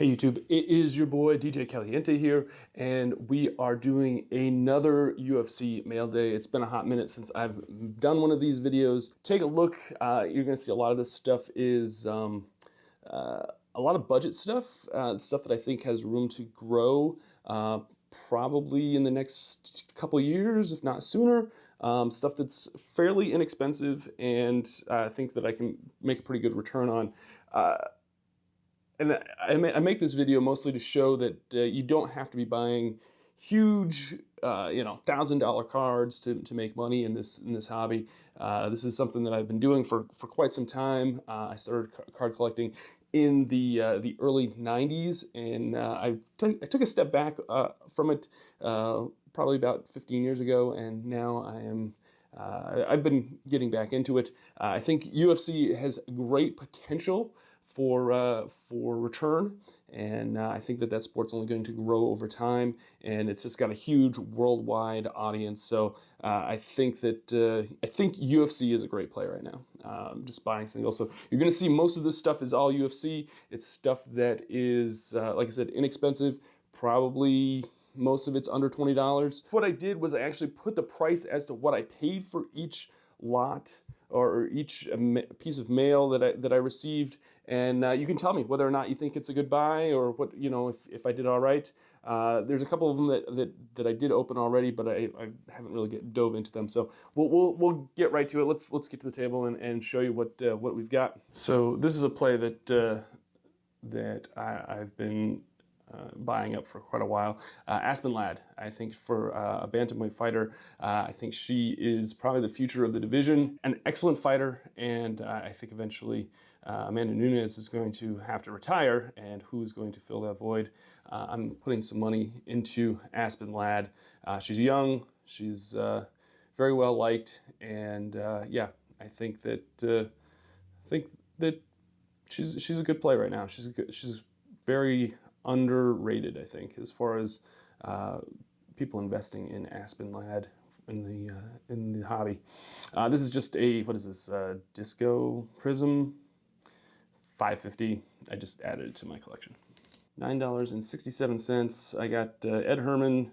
Hey YouTube, it is your boy DJ Caliente here, and we are doing another UFC mail day. It's been a hot minute since I've done one of these videos. Take a look. You're going to see a lot of this stuff is a lot of budget stuff, stuff that I think has room to grow probably in the next couple years, if not sooner. Stuff that's fairly inexpensive, and I think that I can make a pretty good return on. And I make this video mostly to show that you don't have to be buying huge, $1,000 cards to make money in this hobby. This is something that I've been doing for quite some time. I started card collecting in the early '90s, and I took a step back from it probably about 15 years ago, and now I've been getting back into it. I think UFC has great potential for return, and I think that sport's only going to grow over time, and it's just got a huge worldwide audience. So I think UFC is a great play right now. Just buying singles, so you're going to see most of this stuff is all UFC. It's stuff that is, like I said, inexpensive. Probably most of it's under $20. What I did was I actually put the price as to what I paid for each lot or each piece of mail that I received, and you can tell me whether or not you think it's a good buy, or what, if I did all right. There's a couple of them that I did open already, but I haven't really dove into them. So we'll get right to it. Let's get to the table and show you what we've got. So this is a play that I've been buying up for quite a while. Aspen Ladd, I think for a bantamweight fighter, I think she is probably the future of the division. An excellent fighter, and I think eventually Amanda Nunes is going to have to retire, and who's going to fill that void? I'm putting some money into Aspen Ladd. She's young, she's very well liked, and yeah, I think that she's a good play right now. She's very underrated, I think, as far as people investing in Aspen Ladd in the hobby. This is just what is this? Disco Prism, $5.50. I just added it to my collection. $9.67. I got Ed Herman.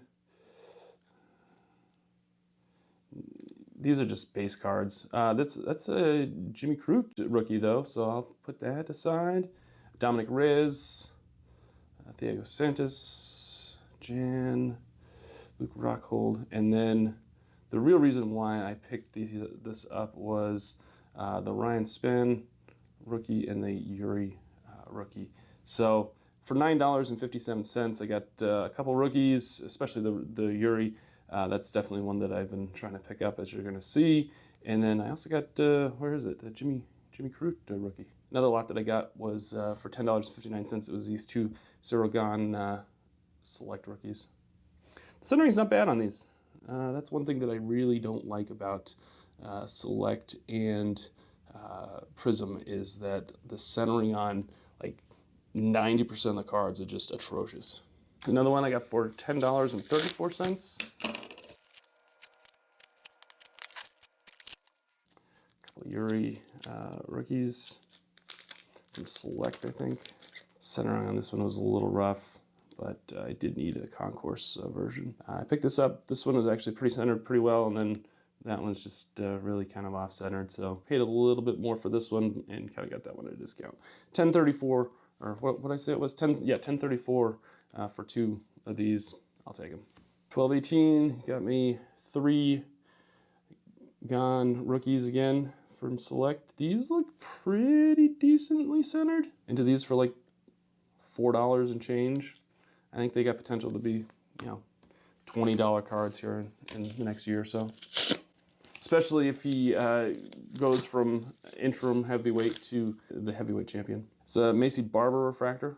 These are just base cards. That's a Jimmy Crute rookie though, so I'll put that aside. Dominic Reyes. Thiago Santos, Jan, Luke Rockhold, and then the real reason why I picked this up was the Ryan Spann rookie and the Yuri rookie. So for $9.57, I got a couple rookies, especially the Yuri. That's definitely one that I've been trying to pick up, as you're going to see. And then I also got, where is it? The Jimmy Crute rookie. Another lot that I got was for $10.59. It was these two Suragan Select rookies. The centering's not bad on these. That's one thing that I really don't like about Select and Prism, is that the centering on like 90% of the cards are just atrocious. Another one I got for $10.34. Couple of Yuri rookies from Select, I think. Centering on this one was a little rough, but I did need a concourse version. I picked this up. This one was actually pretty centered pretty well, and then that one's just really kind of off-centered, so paid a little bit more for this one and kind of got that one at a discount. $10.34, or what did I say it was? $10.34 for two of these. I'll take them. $12.18 got me three Gone rookies again from Select. These look pretty decently centered. Into these for like $4 and change. I think they got potential to be, $20 cards here in the next year or so. Especially if he goes from interim heavyweight to the heavyweight champion. It's a Macy Barber refractor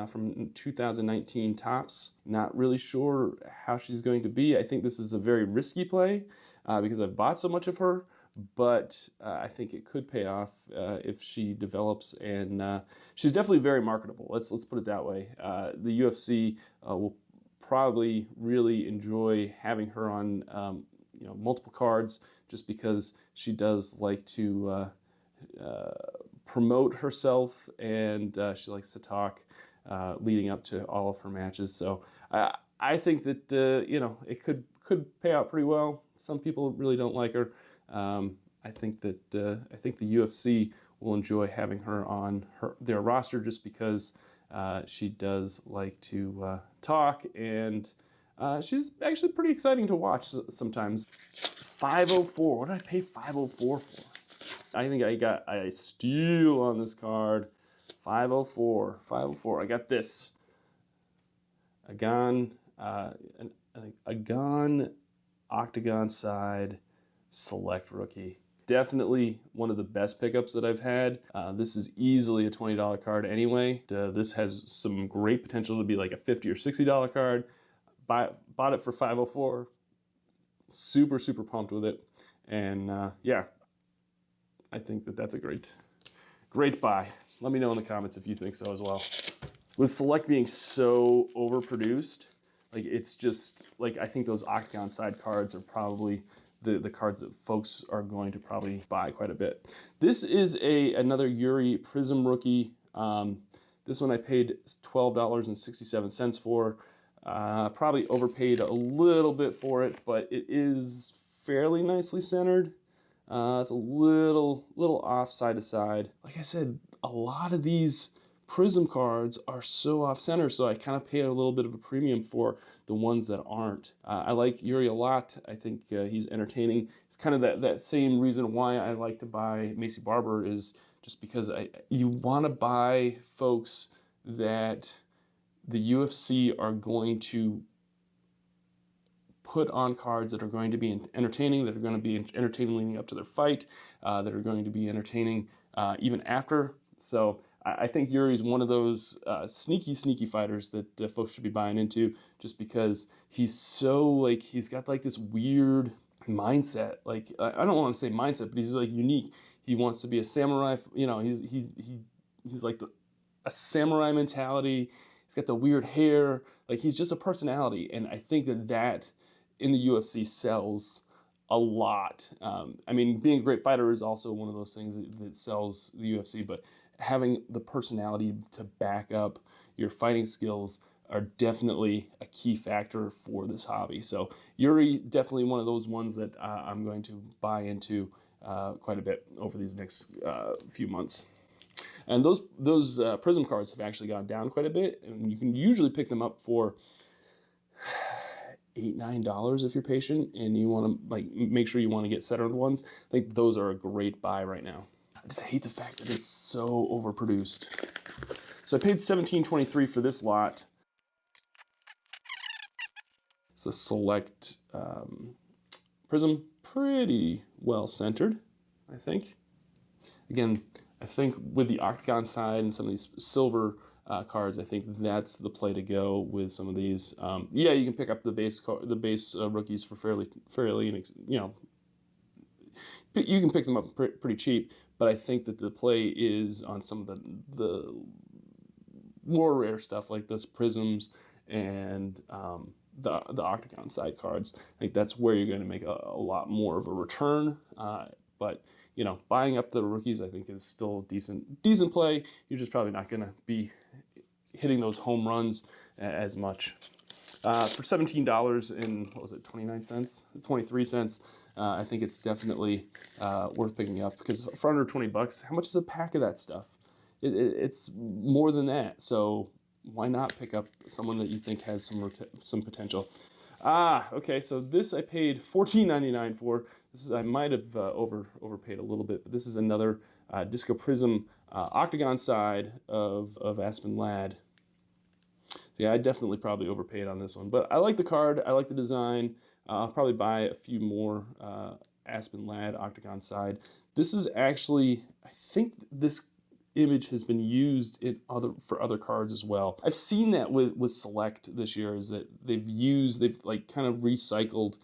from 2019 Topps. Not really sure how she's going to be. I think this is a very risky play because I've bought so much of her. But I think it could pay off if she develops, and she's definitely very marketable. Let's put it that way. The UFC will probably really enjoy having her on multiple cards, just because she does like to promote herself, and she likes to talk. leading up to all of her matches. So I think that it could pay out pretty well. Some people really don't like her. I think the UFC will enjoy having her on their roster just because she does like to talk, and she's actually pretty exciting to watch sometimes. 504. What did I pay 504 for? I think I got a steal on this card. 504. 504. I got this. A Gun Octagon Side Select Rookie. Definitely one of the best pickups that I've had. This is easily a $20 card anyway. This has some great potential to be like a $50 or $60 card. Bought it for 504. Super, super pumped with it. And yeah, I think that that's a great buy. Let me know in the comments if you think so as well. With Select being so overproduced, like it's just, like I think those Octagon Side cards are probably the cards that folks are going to probably buy quite a bit. This is another Yuri Prism Rookie. This one I paid $12.67 for. Probably overpaid a little bit for it, but it is fairly nicely centered. It's a little off side to side. Like I said, a lot of these Prism cards are so off center, so I kind of pay a little bit of a premium for the ones that aren't. I like Yuri a lot. I think he's entertaining. It's kind of that same reason why I like to buy Macy Barber, is just because you want to buy folks that the UFC are going to put on cards that are going to be entertaining, that are going to be entertaining leading up to their fight, that are going to be entertaining even after. So I think Yuri's one of those sneaky fighters that folks should be buying into, just because he's so, like, he's got like this weird mindset. Like, I don't want to say mindset, but he's like unique. He wants to be a samurai. You know, he's like a samurai mentality. He's got the weird hair. Like, he's just a personality, and I think that in the UFC sells a lot. I mean, being a great fighter is also one of those things that sells the UFC, but having the personality to back up your fighting skills are definitely a key factor for this hobby. So Yuri, definitely one of those ones that I'm going to buy into quite a bit over these next few months. And those Prism cards have actually gone down quite a bit, and you can usually pick them up for $8, $9 if you're patient and you want to, like, make sure you want to get centered ones. I think those are a great buy right now. I just hate the fact that it's so overproduced. So I paid $17.23 for this lot. It's a Select Prism, pretty well centered, I think. Again, I think with the Octagon Side and some of these silver cards, I think that's the play to go with some of these. Yeah, you can pick up the base rookies for fairly, you know, you can pick them up pretty cheap. But I think that the play is on some of the more rare stuff like this Prisms and the Octagon Side cards. I think that's where you're going to make a lot more of a return. But you know, buying up the rookies, I think, is still decent play. You're just probably not going to be hitting those home runs as much. For $17 and what was it, 29 cents, 23 cents, I think it's definitely worth picking up, because for under 20 bucks, how much is a pack of that stuff? It's more than that. So why not pick up someone that you think has some potential? Okay, so this I paid $14.99 for. I might have overpaid a little bit, but this is another Disco Prism Octagon Side of Aspen Ladd. So yeah, I definitely probably overpaid on this one, but I like the card. I like the design. I'll probably buy a few more Aspen Ladd Octagon Side. This is actually, I think this image has been used for other cards as well. I've seen that with Select this year, is that they've like kind of recycled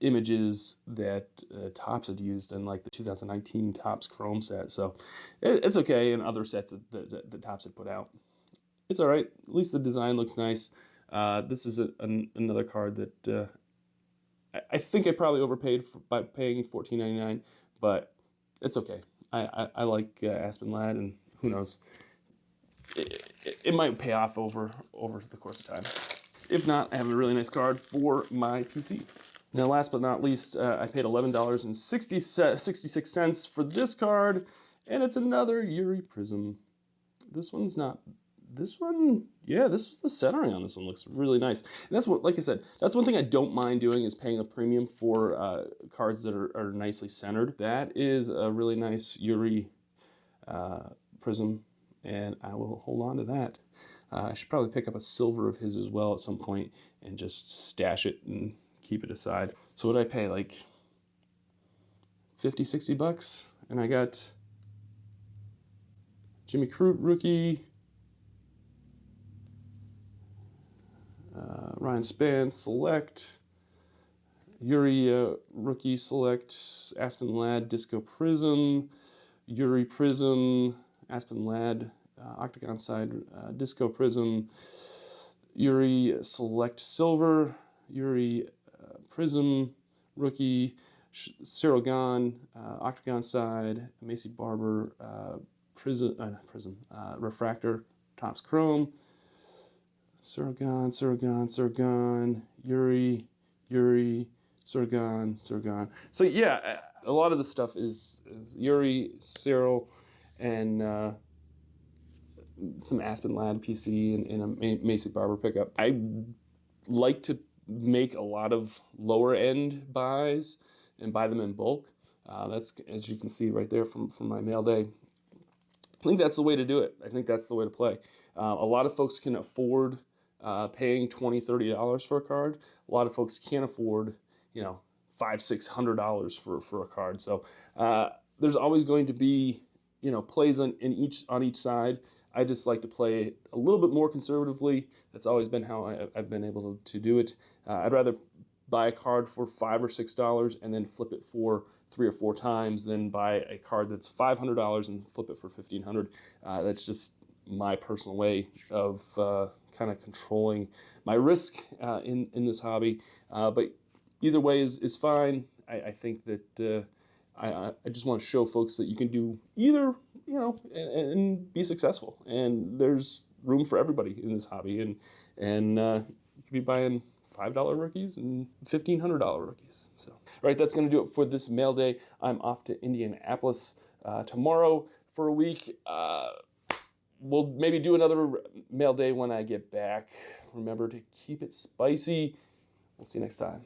images that Topps had used in like the 2019 Topps Chrome set. So it's okay in other sets that Topps had put out. It's all right. At least the design looks nice. This is another card that I think I probably overpaid by paying $14.99, but it's okay. I like Aspen Ladd, and who knows, it might pay off over the course of time. If not, I have a really nice card for my PC. Now, last but not least, I paid $11.66 for this card, and it's another Yuri Prism. This one's not. This one, yeah, the centering on this one looks really nice. And that's what, like I said, that's one thing I don't mind doing, is paying a premium for cards that are nicely centered. That is a really nice Yuri Prism, and I will hold on to that. I should probably pick up a silver of his as well at some point and just stash it and keep it aside. So what did I pay, like 50, 60 bucks? And I got Jimmy Crute rookie, Ryan Spann select, Yuri rookie select, Aspen Ladd Disco Prism, Yuri Prism, Aspen Ladd Octagon Side Disco Prism, Yuri select silver, Yuri Prism rookie, Cyril Gahn Octagon Side, Macy Barber Prism Refractor Topps Chrome, Surgan, Yuri, Surgan. So yeah, a lot of the stuff is Yuri, Cyril, and some Aspen Ladd PC and a Macy Barber pickup. I like to make a lot of lower end buys and buy them in bulk. That's, as you can see right there from my mail day. I think that's the way to do it. I think that's the way to play. A lot of folks can afford paying $20, $30 for a card. A lot of folks can't afford, you know, $500, $600 for a card. So there's always going to be, you know, plays on each side. I just like to play a little bit more conservatively. That's always been how I've been able to do it. I'd rather buy a card for $5 or $6 and then flip it for 3 or 4 times than buy a card that's $500 and flip it for $1,500. That's just my personal way of kind of controlling my risk in this hobby. But either way is fine. I think that I just want to show folks that you can do either, you know, and be successful. And there's room for everybody in this hobby. And you could be buying $5 rookies and $1,500 rookies. So, all right, that's going to do it for this mail day. I'm off to Indianapolis tomorrow for a week. We'll maybe do another mail day when I get back. Remember to keep it spicy. We'll see you next time.